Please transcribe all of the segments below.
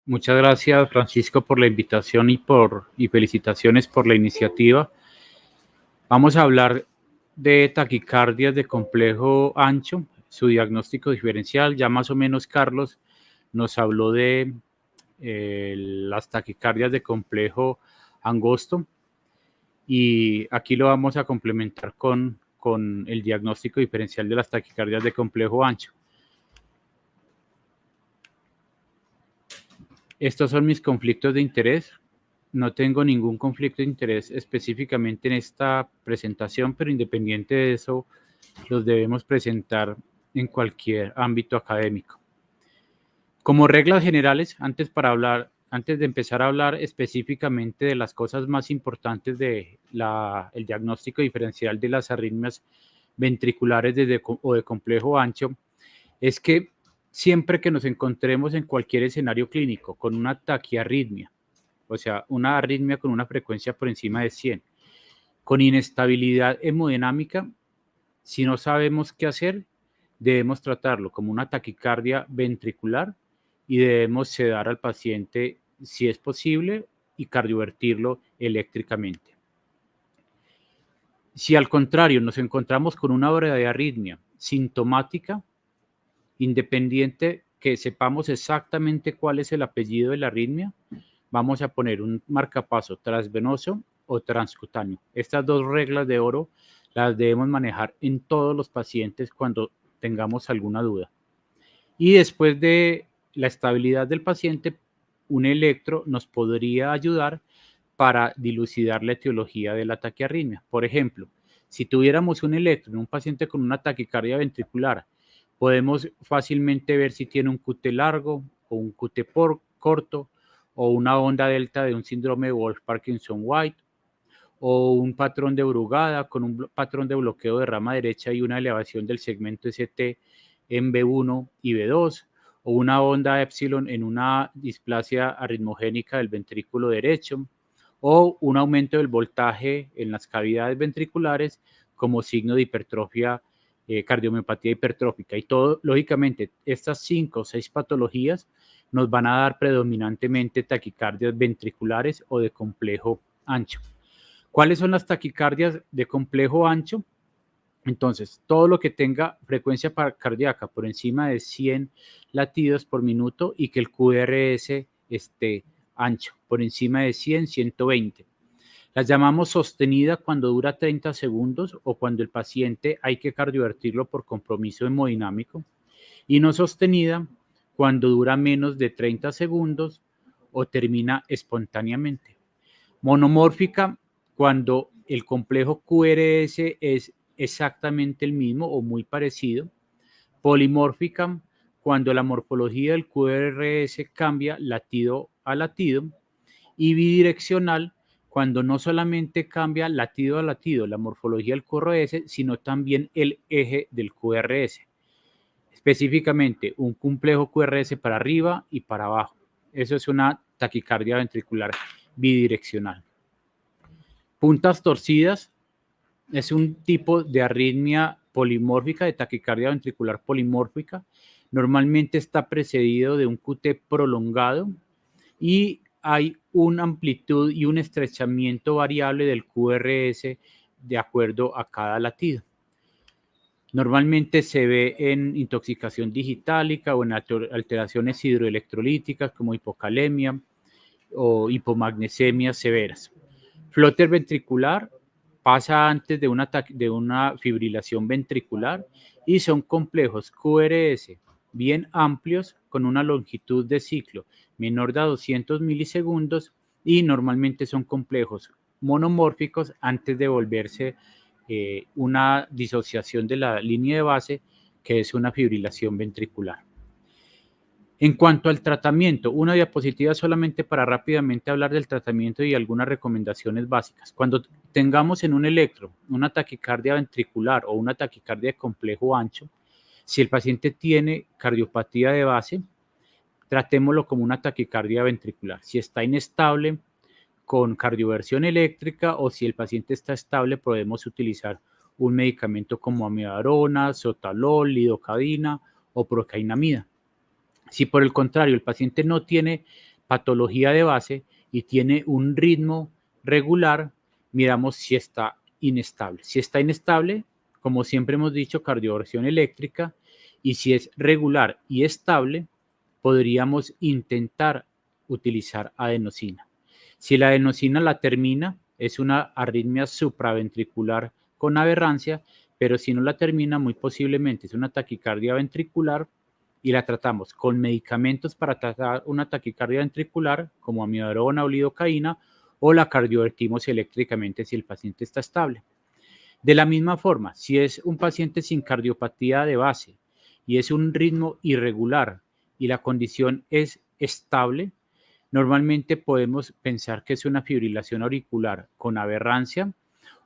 Muchas gracias, Francisco, por la invitación y felicitaciones por la iniciativa. Vamos a hablar de taquicardias de complejo ancho, su diagnóstico diferencial. Ya más o menos Carlos nos habló de las taquicardias de complejo angosto y aquí lo vamos a complementar con el diagnóstico diferencial de las taquicardias de complejo ancho. Estos son mis conflictos de interés. No tengo ningún conflicto de interés específicamente en esta presentación, pero independiente de eso, los debemos presentar en cualquier ámbito académico. Como reglas generales, antes de empezar a hablar específicamente de las cosas más importantes del diagnóstico diferencial de las arritmias ventriculares o de complejo ancho, es que siempre que nos encontremos en cualquier escenario clínico con una taquiarritmia, o sea, una arritmia con una frecuencia por encima de 100, con inestabilidad hemodinámica, si no sabemos qué hacer, debemos tratarlo como una taquicardia ventricular y debemos sedar al paciente si es posible y cardiovertirlo eléctricamente. Si al contrario nos encontramos con una arritmia sintomática, independiente que sepamos exactamente cuál es el apellido de la arritmia, vamos a poner un marcapaso transvenoso o transcutáneo. Estas dos reglas de oro las debemos manejar en todos los pacientes cuando tengamos alguna duda. Y después de la estabilidad del paciente, un electro nos podría ayudar para dilucidar la etiología de la taquiarritmia. Por ejemplo, si tuviéramos un electro en un paciente con una taquicardia ventricular, podemos fácilmente ver si tiene un QT largo o un QT corto o una onda delta de un síndrome de Wolff-Parkinson-White o un patrón de Brugada con un patrón de bloqueo de rama derecha y una elevación del segmento ST en B1 y B2 o una onda epsilon en una displasia arritmogénica del ventrículo derecho o un aumento del voltaje en las cavidades ventriculares como signo de hipertrofia, cardiomiopatía hipertrófica. Y todo, lógicamente, estas 5 o 6 patologías nos van a dar predominantemente taquicardias ventriculares o de complejo ancho. ¿Cuáles son las taquicardias de complejo ancho? Entonces, todo lo que tenga frecuencia cardíaca por encima de 100 latidos por minuto y que el QRS esté ancho, por encima de 100, 120. Las llamamos sostenida cuando dura 30 segundos o cuando el paciente hay que cardiovertirlo por compromiso hemodinámico, y no sostenida cuando dura menos de 30 segundos o termina espontáneamente. Monomórfica cuando el complejo QRS es exactamente el mismo o muy parecido. Polimórfica cuando la morfología del QRS cambia latido a latido. Y bidireccional cuando no solamente cambia latido a latido la morfología del QRS, sino también el eje del QRS. Específicamente, un complejo QRS para arriba y para abajo. Eso es una taquicardia ventricular bidireccional. Puntas torcidas es un tipo de arritmia polimórfica, de taquicardia ventricular polimórfica. Normalmente está precedido de un QT prolongado y hay una amplitud y un estrechamiento variable del QRS de acuerdo a cada latido. Normalmente se ve en intoxicación digitálica o en alteraciones hidroelectrolíticas como hipocalemia o hipomagnesemias severas. Flóter ventricular pasa antes de una fibrilación ventricular y son complejos QRS bien amplios con una longitud de ciclo menor de 200 milisegundos y normalmente son complejos monomórficos antes de volverse una disociación de la línea de base, que es una fibrilación ventricular. En cuanto al tratamiento, una diapositiva solamente para rápidamente hablar del tratamiento y algunas recomendaciones básicas. Cuando tengamos en un electro una taquicardia ventricular o una taquicardia de complejo ancho, si el paciente tiene cardiopatía de base, tratémoslo como una taquicardia ventricular. Si está inestable, con cardioversión eléctrica, o si el paciente está estable, podemos utilizar un medicamento como amiodarona, sotalol, lidocaína o procainamida. Si por el contrario el paciente no tiene patología de base y tiene un ritmo regular, miramos si está inestable. Si está inestable, como siempre hemos dicho, cardioversión eléctrica, y si es regular y estable, podríamos intentar utilizar adenosina. Si la adenosina la termina, es una arritmia supraventricular con aberrancia, pero si no la termina, muy posiblemente es una taquicardia ventricular y la tratamos con medicamentos para tratar una taquicardia ventricular, como amiodarona o lidocaína, o la cardiovertimos eléctricamente si el paciente está estable. De la misma forma, si es un paciente sin cardiopatía de base y es un ritmo irregular y la condición es estable, normalmente podemos pensar que es una fibrilación auricular con aberrancia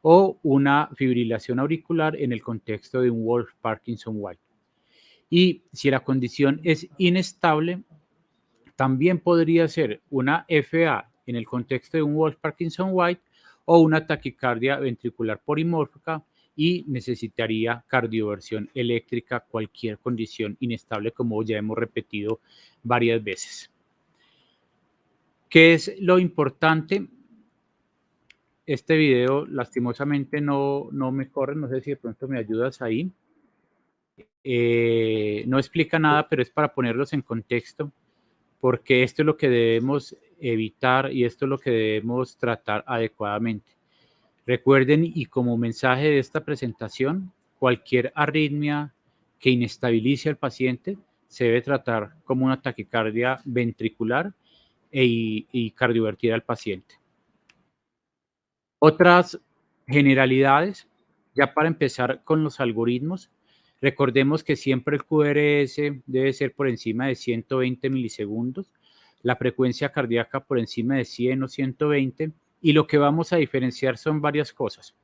o una fibrilación auricular en el contexto de un Wolff-Parkinson-White. Y si la condición es inestable, también podría ser una FA en el contexto de un Wolff-Parkinson-White o una taquicardia ventricular polimórfica y necesitaría cardioversión eléctrica, cualquier condición inestable, como ya hemos repetido varias veces. ¿Qué es lo importante? Este video lastimosamente no me corre, no sé si de pronto me ayudas ahí. No explica nada, pero es para ponerlos en contexto, porque esto es lo que debemos evitar y esto es lo que debemos tratar adecuadamente. Recuerden, y como mensaje de esta presentación, cualquier arritmia que inestabilice al paciente se debe tratar como una taquicardia ventricular y cardiovertir al paciente. Otras generalidades, ya para empezar con los algoritmos, recordemos que siempre el QRS debe ser por encima de 120 milisegundos, la frecuencia cardíaca por encima de 100 o 120, y lo que vamos a diferenciar son varias cosas.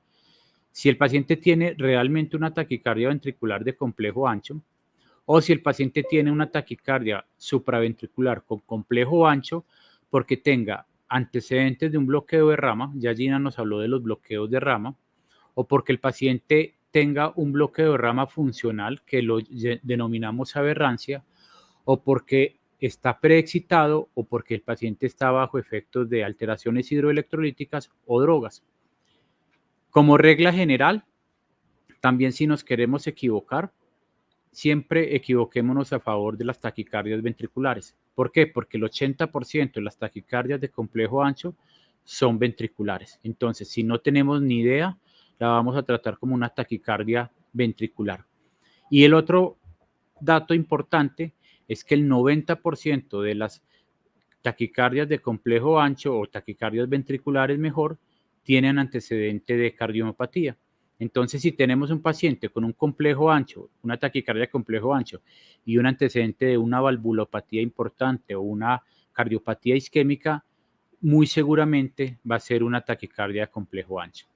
Si el paciente tiene realmente una taquicardia ventricular de complejo ancho, o si el paciente tiene una taquicardia supraventricular con complejo ancho porque tenga antecedentes de un bloqueo de rama, ya Gina nos habló de los bloqueos de rama, o porque el paciente tenga un bloqueo de rama funcional, que lo denominamos aberrancia, o porque está preexcitado o porque el paciente está bajo efectos de alteraciones hidroelectrolíticas o drogas. Como regla general, también si nos queremos equivocar, siempre equivoquémonos a favor de las taquicardias ventriculares. ¿Por qué? Porque el 80% de las taquicardias de complejo ancho son ventriculares. Entonces, si no tenemos ni idea, la vamos a tratar como una taquicardia ventricular. Y el otro dato importante es que el 90% de las taquicardias de complejo ancho o taquicardias ventriculares mejor tienen antecedente de cardiomopatía. Entonces, si tenemos un paciente con un complejo ancho, una taquicardia de complejo ancho y un antecedente de una valvulopatía importante o una cardiopatía isquémica, muy seguramente va a ser una taquicardia de complejo ancho.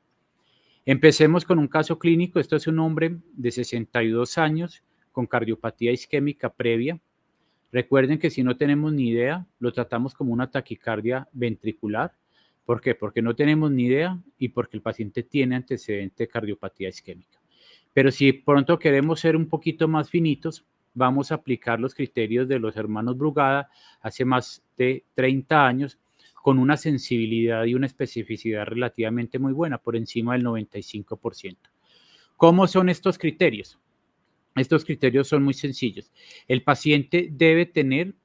Empecemos con un caso clínico. Esto es un hombre de 62 años con cardiopatía isquémica previa. Recuerden que si no tenemos ni idea, lo tratamos como una taquicardia ventricular. ¿Por qué? Porque no tenemos ni idea y porque el paciente tiene antecedente de cardiopatía isquémica. Pero si pronto queremos ser un poquito más finitos, vamos a aplicar los criterios de los hermanos Brugada hace más de 30 años con una sensibilidad y una especificidad relativamente muy buena, por encima del 95%. ¿Cómo son estos criterios? Estos criterios son muy sencillos. El paciente debe tener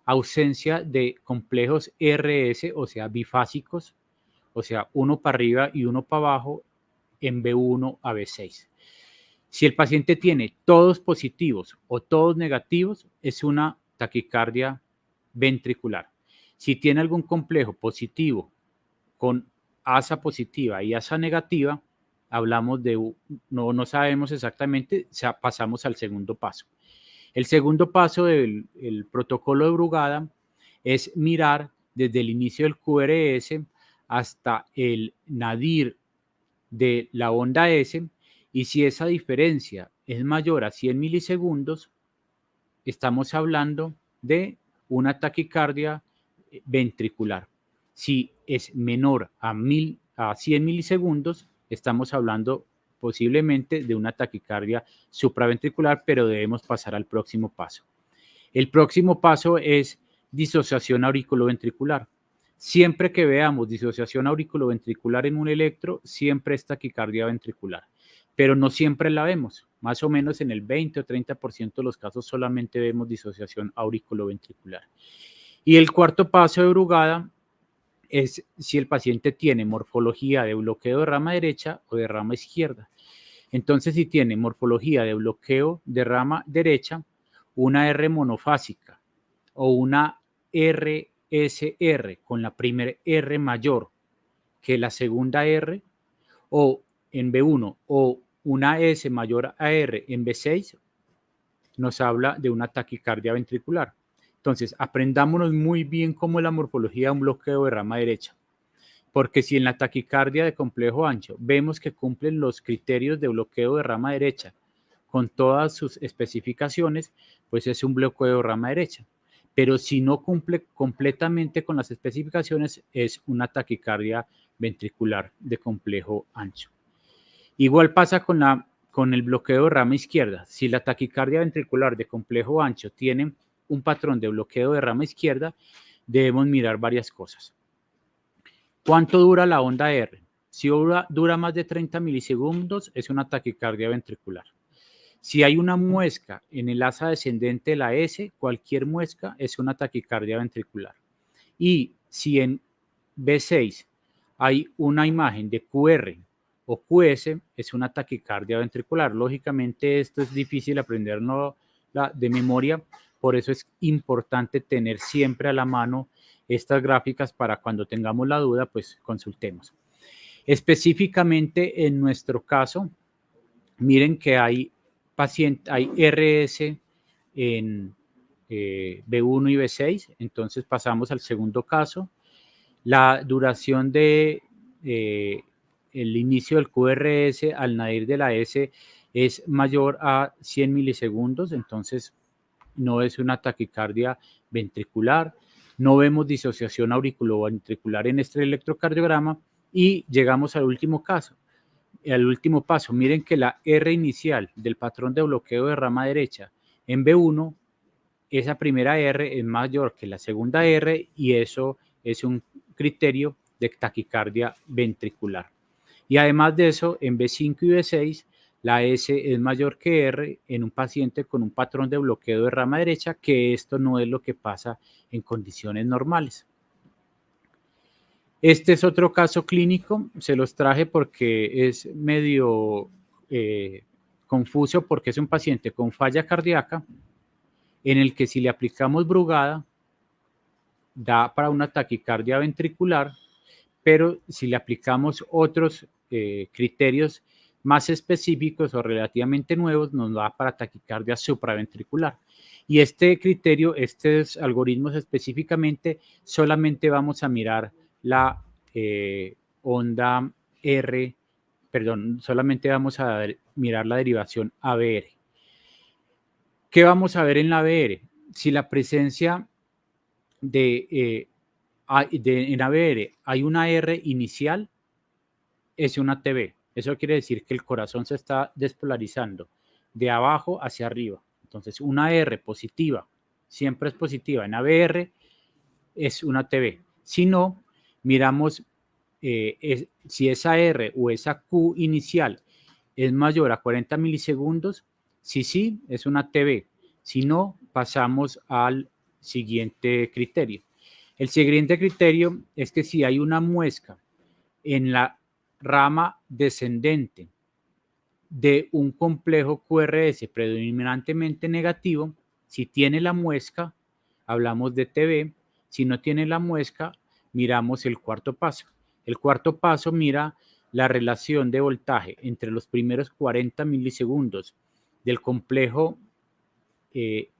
ausencia de complejos RS, o sea, bifásicos, o sea, uno para arriba y uno para abajo en B1 a B6. Si el paciente tiene todos positivos o todos negativos, es una taquicardia ventricular. Si tiene algún complejo positivo con ASA positiva y ASA negativa, hablamos de, no sabemos exactamente, pasamos al segundo paso. El segundo paso del protocolo de Brugada es mirar desde el inicio del QRS hasta el nadir de la onda S, y si esa diferencia es mayor a 100 milisegundos, estamos hablando de una taquicardia ventricular. Si es menor a 100 milisegundos, estamos hablando posiblemente de una taquicardia supraventricular, pero debemos pasar al próximo paso. El próximo paso es disociación auriculoventricular. Siempre que veamos disociación auriculoventricular en un electro, siempre es taquicardia ventricular, pero no siempre la vemos. Más o menos en el 20 o 30% de los casos solamente vemos disociación auriculoventricular. Y el cuarto paso de Brugada es si el paciente tiene morfología de bloqueo de rama derecha o de rama izquierda. Entonces, si tiene morfología de bloqueo de rama derecha, una R monofásica o una RSR con la primera R mayor que la segunda R, o en B1 o una S mayor a R en B6, nos habla de una taquicardia ventricular. Entonces, aprendámonos muy bien cómo es la morfología de un bloqueo de rama derecha, porque si en la taquicardia de complejo ancho vemos que cumplen los criterios de bloqueo de rama derecha con todas sus especificaciones, pues es un bloqueo de rama derecha. Pero si no cumple completamente con las especificaciones, es una taquicardia ventricular de complejo ancho. Igual pasa con el bloqueo de rama izquierda. Si la taquicardia ventricular de complejo ancho tiene un patrón de bloqueo de rama izquierda, debemos mirar varias cosas. ¿Cuánto dura la onda R? Si dura más de 30 milisegundos, es una taquicardia ventricular. Si hay una muesca en el asa descendente de la S, cualquier muesca es una taquicardia ventricular. Y si en B6 hay una imagen de QR o QS, es una taquicardia ventricular. Lógicamente esto es difícil aprenderlo de memoria, por eso es importante tener siempre a la mano estas gráficas para cuando tengamos la duda, pues consultemos. Específicamente en nuestro caso, miren que hay RS en B1 y B6, entonces pasamos al segundo caso. La duración de el inicio del QRS al nadir de la S es mayor a 100 milisegundos, entonces no es una taquicardia ventricular, no vemos disociación auriculoventricular en este electrocardiograma y llegamos al último caso. Al último paso, miren que la R inicial del patrón de bloqueo de rama derecha en B1, esa primera R es mayor que la segunda R y eso es un criterio de taquicardia ventricular. Y además de eso, en B5 y B6, la S es mayor que R en un paciente con un patrón de bloqueo de rama derecha, que esto no es lo que pasa en condiciones normales. Este es otro caso clínico, se los traje porque es medio confuso, porque es un paciente con falla cardíaca en el que si le aplicamos Brugada, da para una taquicardia ventricular, pero si le aplicamos otros criterios más específicos o relativamente nuevos, nos da para taquicardia supraventricular. Y este criterio, estos algoritmos específicamente, solamente vamos a mirar la onda R, perdón, solamente vamos a mirar la derivación ABR. ¿Qué vamos a ver en la ABR? Si la presencia en ABR hay una R inicial, es una TB. Eso quiere decir que el corazón se está despolarizando de abajo hacia arriba. Entonces, una R positiva, siempre es positiva en ABR, es una TB. Si no, miramos si esa R o esa Q inicial es mayor a 40 milisegundos, si sí, es una TB. Si no, pasamos al siguiente criterio. El siguiente criterio es que si hay una muesca en la rama descendente de un complejo QRS predominantemente negativo, si tiene la muesca, hablamos de TB. Si no tiene la muesca, miramos el cuarto paso. El cuarto paso mira la relación de voltaje entre los primeros 40 milisegundos del complejo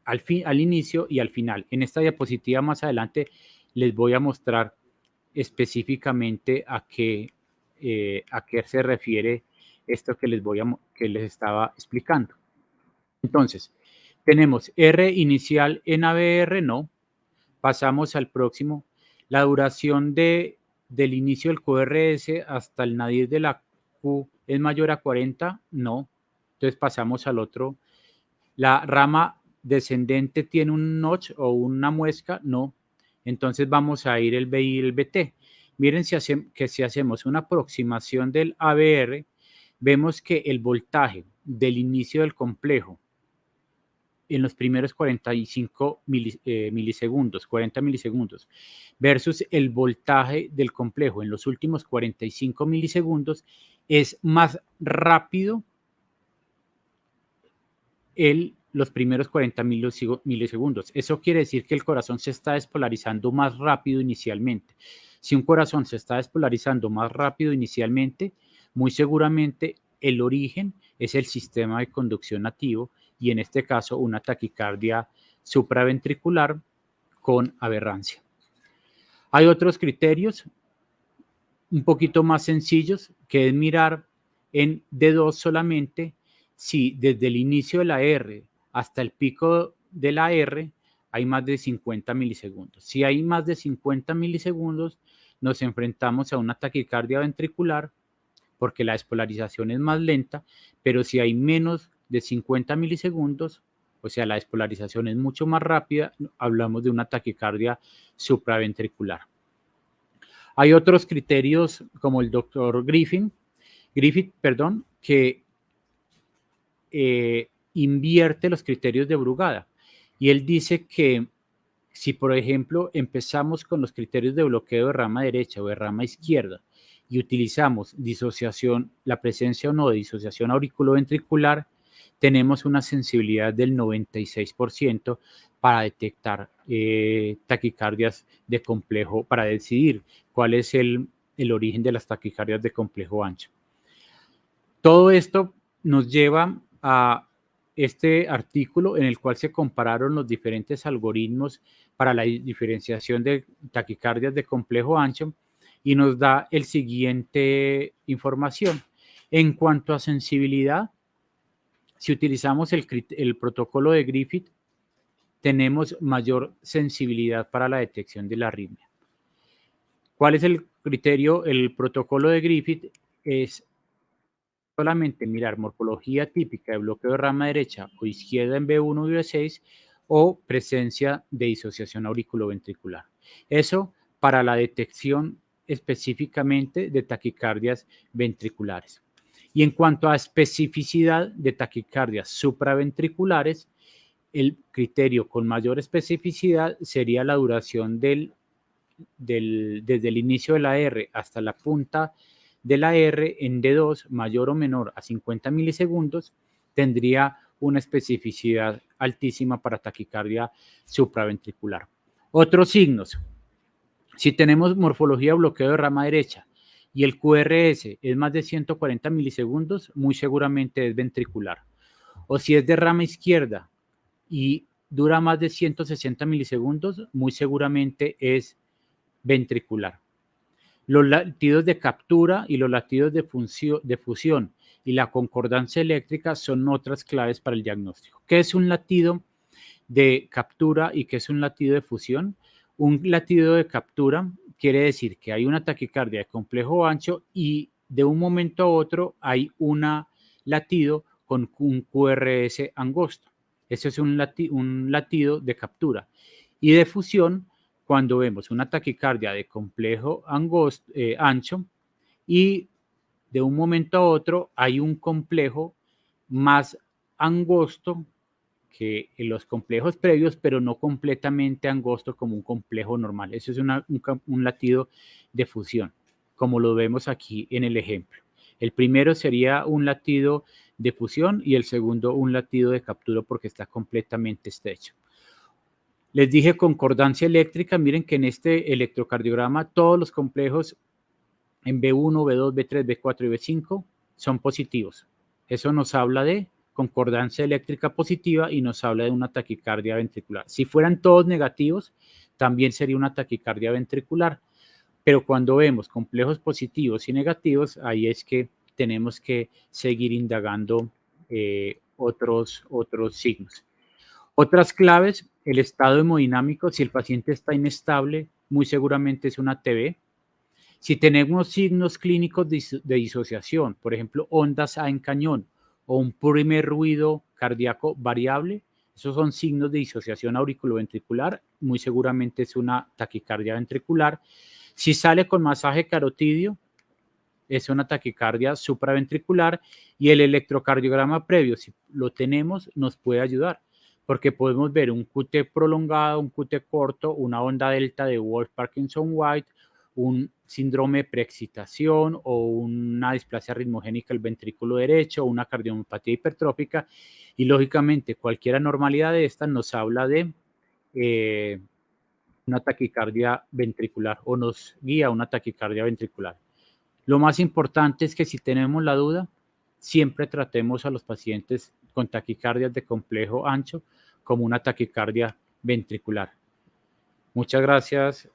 al inicio y al final. En esta diapositiva más adelante les voy a mostrar específicamente a qué se refiere esto que les estaba explicando. Entonces, tenemos R inicial en ABR, no. Pasamos al próximo. La duración del inicio del QRS hasta el nadir de la Q es mayor a 40, no. Entonces pasamos al otro. La rama descendente tiene un notch o una muesca, no. Entonces vamos a ir el BI y el BT. Miren que si hacemos una aproximación del ABR, vemos que el voltaje del inicio del complejo en los primeros 45 milisegundos, 40 milisegundos, versus el voltaje del complejo en los últimos 45 milisegundos, es más rápido los primeros 40 milisegundos. Eso quiere decir que el corazón se está despolarizando más rápido inicialmente. Si un corazón se está despolarizando más rápido inicialmente, muy seguramente el origen es el sistema de conducción nativo y en este caso una taquicardia supraventricular con aberrancia. Hay otros criterios un poquito más sencillos, que es mirar en D2 solamente si desde el inicio de la R hasta el pico de la R hay más de 50 milisegundos. Si hay más de 50 milisegundos, nos enfrentamos a una taquicardia ventricular porque la despolarización es más lenta, pero si hay menos de 50 milisegundos, o sea, la despolarización es mucho más rápida, hablamos de una taquicardia supraventricular. Hay otros criterios como el doctor Griffith, que invierte los criterios de Brugada. Y él dice que si, por ejemplo, empezamos con los criterios de bloqueo de rama derecha o de rama izquierda y utilizamos disociación, la presencia o no de disociación auriculoventricular, tenemos una sensibilidad del 96% para detectar taquicardias de complejo, para decidir cuál es el origen de las taquicardias de complejo ancho. Todo esto nos lleva a este artículo en el cual se compararon los diferentes algoritmos para la diferenciación de taquicardias de complejo ancho y nos da el siguiente información. En cuanto a sensibilidad, si utilizamos el protocolo de Griffith, tenemos mayor sensibilidad para la detección de la arritmia. ¿Cuál es el criterio? El protocolo de Griffith es solamente mirar morfología típica de bloqueo de rama derecha o izquierda en B1 y B6 o presencia de disociación auriculoventricular. Eso para la detección específicamente de taquicardias ventriculares. Y en cuanto a especificidad de taquicardias supraventriculares, el criterio con mayor especificidad sería la duración desde el inicio de la R hasta la punta de la R en D2 mayor o menor a 50 milisegundos, tendría una especificidad altísima para taquicardia supraventricular. Otros signos. Si tenemos morfología bloqueo de rama derecha y el QRS es más de 140 milisegundos, muy seguramente es ventricular. O si es de rama izquierda y dura más de 160 milisegundos, muy seguramente es ventricular. Los latidos de captura y los latidos de fusión y la concordancia eléctrica son otras claves para el diagnóstico. ¿Qué es un latido de captura y qué es un latido de fusión? Un latido de captura quiere decir que hay una taquicardia de complejo ancho y de un momento a otro hay un latido con un QRS angosto. Ese es un latido de captura. Y de fusión, cuando vemos una taquicardia de complejo ancho y de un momento a otro hay un complejo más angosto que en los complejos previos, pero no completamente angosto como un complejo normal. Eso es un latido de fusión, como lo vemos aquí en el ejemplo. El primero sería un latido de fusión y el segundo un latido de captura porque está completamente estrecho. Les dije concordancia eléctrica. Miren que en este electrocardiograma todos los complejos en B1, B2, B3, B4 y B5 son positivos. Eso nos habla de concordancia eléctrica positiva y nos habla de una taquicardia ventricular. Si fueran todos negativos, también sería una taquicardia ventricular. Pero cuando vemos complejos positivos y negativos, ahí es que tenemos que seguir indagando otros signos. Otras claves, el estado hemodinámico. Si el paciente está inestable, muy seguramente es una TB. Si tenemos signos clínicos de disociación, por ejemplo, ondas A en cañón o un primer ruido cardíaco variable, Esos son signos de disociación auriculoventricular, muy seguramente es una taquicardia ventricular. Si sale con masaje carotidio, es una taquicardia supraventricular, y el electrocardiograma previo, si lo tenemos, nos puede ayudar, porque podemos ver un QT prolongado, un QT corto, una onda delta de Wolff-Parkinson-White, un síndrome de preexcitación o una displasia ritmogénica del ventrículo derecho o una cardiomopatía hipertrófica, y lógicamente cualquier anormalidad de estas nos habla de una taquicardia ventricular o nos guía a una taquicardia ventricular. Lo más importante es que si tenemos la duda, siempre tratemos a los pacientes con taquicardias de complejo ancho como una taquicardia ventricular. Muchas gracias.